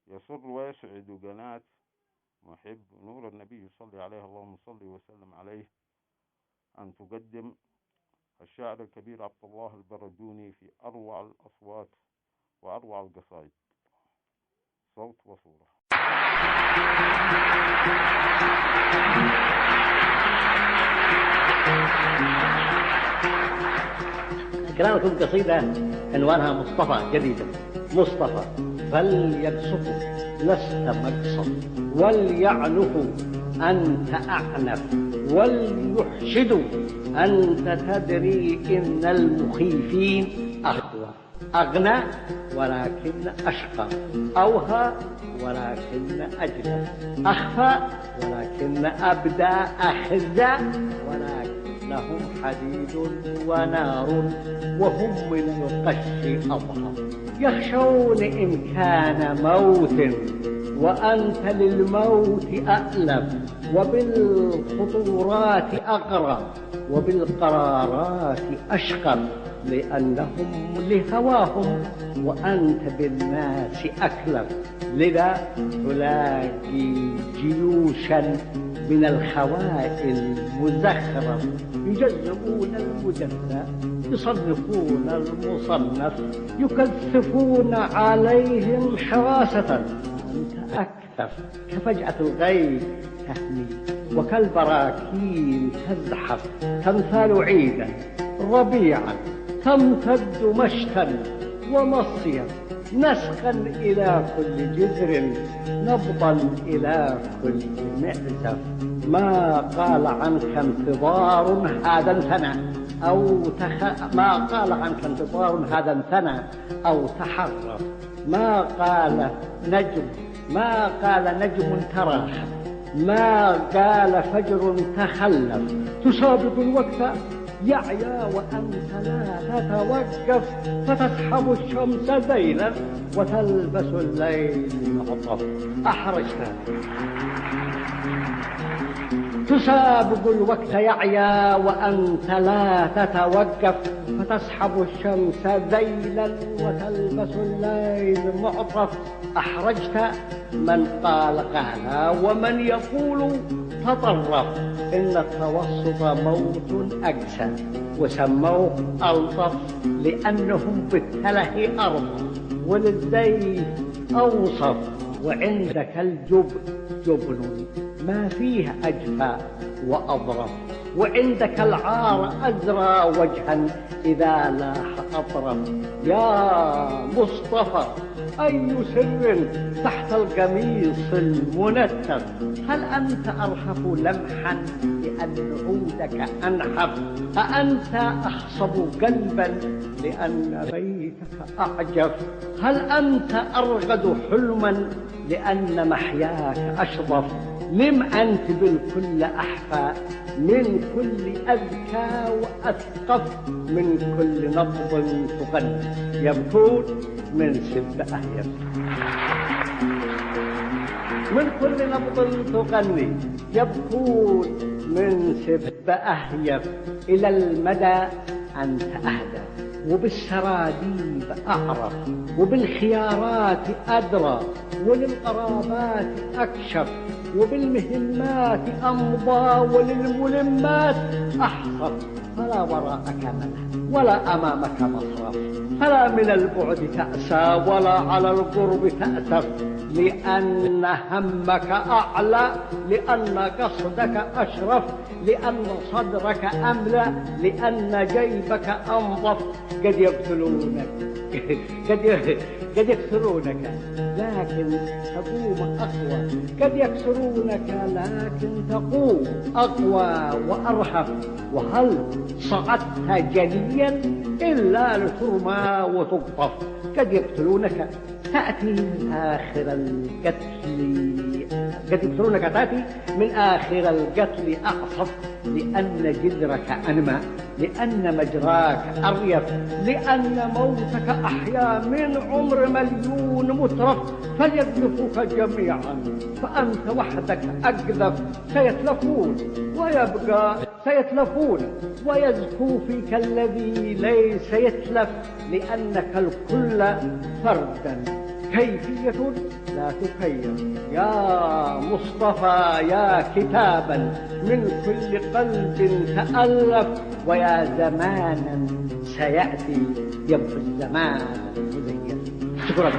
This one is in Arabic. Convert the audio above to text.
يسر ويسعد قناة محب نور النبي صلى عليه اللهم صل وسلم عليه أن تقدم الشاعر الكبير عبد الله البردوني في أروع الأصوات وأروع القصائد، صوت وصورة. كلامكم قصيدة عنوانها مصطفى جديدة. مصطفى فليقصفوا لست مقصف، وليعنفوا أنت أعنف، وليحشدوا أنت تدري إن المخيفين أغوى. أغنى ولكن أشقى، أوهى ولكن أجلى، أخفى ولكن أبدى، أخزى ولكن لهم حديد ونار، وهم من القش أظهر. يخشون إمكان موت وأنت للموت أألف، وبالخطورات أقرب، وبالقرارات أشقر، لأنهم لهواهم وأنت بالناس أكلف. لذا تلاقي جيوشا من الخوائل مزخرف، يجزئون المجزى، يصنفون المصنف، يكثفون عليهم حراسة. أنت أكثف كفجعة الغيث تهمي، وكالبراكين تزحف، تمثال عيدا ربيعا، تمتد مشتا ومصيا، نسخا إلى كل جذر، نبضا إلى كل معزف. ما قال عنك انتظار هذا انثنى، ما قال عنك انتظار هذا انثنى أو تحرف. ما قال نجم تراح، ما قال فجر تخلف. تسابق الوقت يعيا وأنت لا تتوقف، فتسحب الشمس ذيلا وتلبس الليل معطف. أحرجت. تسابق الوقت يعيا وأنت لا تتوقف، فتسحب الشمس ذيلا وتلبس الليل معطف. أحرجت من قال ومن يقول تطرف. إن التوسط موت أقسى، وسموه ألطف لأنهم بالتله أرض، وللزيف أوصف. وعندك جبن ما فيه أجفى وأظرف، وعندك العار أزرى وجها إذا لاح أطرف. يا مصطفى أي سر تحت القميص المنتف، هل أنت أرهف لمحا لأن عودك أنحف؟ أأنت أخصب قلبا لأن بيتك أعجف؟ هل أنت أرغد حلما لأن محياك أشظف؟ لم أنت بالكل أحفى من كل أذكى وأثقف، من كل نبض تغني يبكون من سب أهيف. من كل نبض تغني يبكون من سب أهيف. إلى المدى أنت أهدى، وبالسراديب أعرف، وبالخيارات أدرى، وللقرابات أكشف، وبالمهمات أمضى، وللملمات أحصف. فلا وراءك منح ولا أمامك مصرف، فلا من البعد تأسى ولا على القرب تأسف. لأن همك أعلى، لأن قصدك أشرف، لأن صدرك أملى، لأن جيبك أنظف. قد يقتلونك قد يكسرونك لكن تقوم أقوى، قد يكسرونك لكن تقوم أقوى وأرهف. وهل صعدت جليا إلا لترمى وتقطف؟ قد يقتلونك تأتي من آخر القتل، قد يقتلونك تأتي من آخر القتل أعصف. لأن جذرك أنمى، لأن مجراك أريف، لأن موتك أحيا من عمر مليون مترف. فليقذفوك جميعا فأنت وحدك أقذف. سيتلفون ويزكو فيك الذي ليس يتلف، لأنك الكل فردا كيفية لا تخير. يا مصطفى يا كتابا من كل قلب تألف، ويا زمانا سيأتي يبقى الزمان المزين. شكرا.